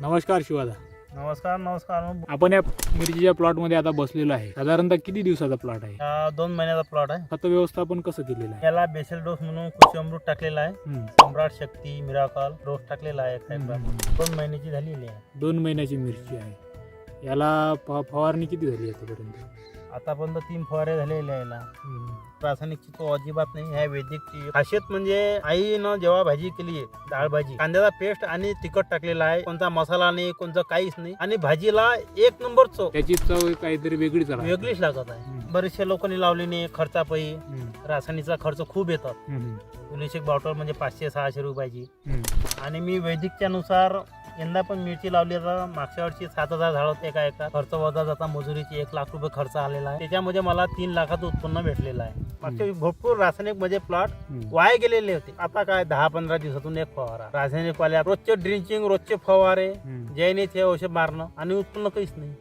नमस्कार शिवादा. नमस्कार नमस्कार. आपण या मिरचीच्या प्लॉटमध्ये आता बसलेलो आहे. साधारणतः किती दिवसाचा प्लॉट आहे? 2 महिन्याचा प्लॉट आहे. खत व्यवस्थापन कसं केलेलं आहे? याला बेसल डोस म्हणून कृषी अमृत टाकलेला आहे. सम्राट शक्ती मिराकल डोस टाकलेला आहे. 2 महिन्याची झालेली आहे. 2 महिन्याची मिरची आहे. याला फवारणी किती झाली आतापर्यंत? आतापर्यंत 3 फवारे झालेले आहे. याला रासायनिकची तो अजिबात नाही. ह्या वैदिकची खासियत म्हणजे आईनं जेव्हा भाजी केली आहे, डाळ भाजी, कांद्याचा पेस्ट आणि तिखट टाकलेला आहे. कोणता मसाला नाही, कोणतं काहीच नाही, आणि भाजीला 1 नंबर चव. त्याची चव काहीतरी वेगळीच आहे. वेगळीच लागत आहे. बरेचशे लोकांनी लावली नाही. खर्चापायी रासायनिकचा खर्च खूप येतात. 19 बॉटल म्हणजे 500-600 रुपयाची. आणि मी वैदिकच्या नुसार यंदा पण मिरची लावली. आता मागच्या वर्षी 7,000 झाड होते. एका खर्च वजा जाता मजुरीची 1 लाख रुपये खर्च आलेला आहे. त्याच्यामध्ये मला 3 लाखाचं उत्पन्न भेटलेलं आहे. मागच्या वेळी भरपूर रासायनिक मध्ये प्लॉट वाया गेलेले होते. आता काय 10-15 दिवसातून 1 फवारा. रासायनिक वाल्या रोजचे ड्रिंचिंग, रोजचे फवारे, जैनीचे औषध मारणं आणि उत्पन्न काहीच नाही.